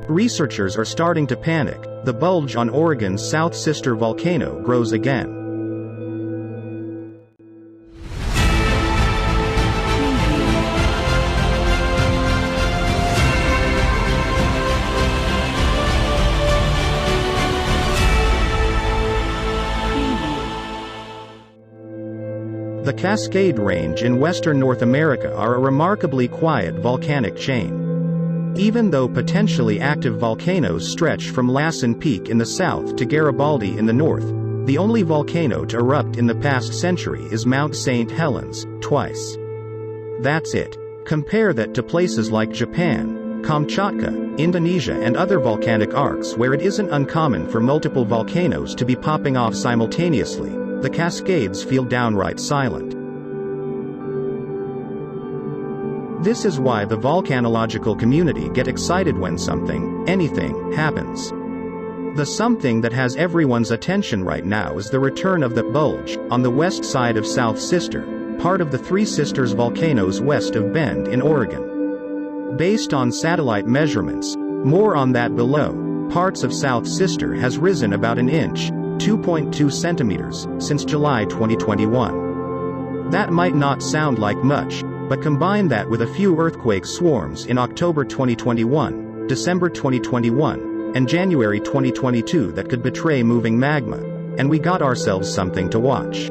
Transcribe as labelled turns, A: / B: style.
A: Researchers are starting to panic. The bulge on Oregon's south sister volcano grows again. The Cascade Range in western North America are a remarkably quiet volcanic chain. Even though potentially active volcanoes stretch from Lassen Peak in the south to Garibaldi in the north, the only volcano to erupt in the past century is Mount St. Helens, twice. That's it. Compare that to places like Japan, Kamchatka, Indonesia and other volcanic arcs where it isn't uncommon for multiple volcanoes to be popping off simultaneously. The Cascades feel downright silent. This is why the volcanological community get excited when anything, happens. The something that has everyone's attention right now is the return of the bulge, on the west side of South Sister, part of the Three Sisters volcanoes west of Bend in Oregon. Based on satellite measurements, more on that below, parts of South Sister has risen about an inch, 2.2 centimeters, since July 2021. That might not sound like much, but combine that with a few earthquake swarms in October 2021, December 2021, and January 2022 that could betray moving magma, and we got ourselves something to watch.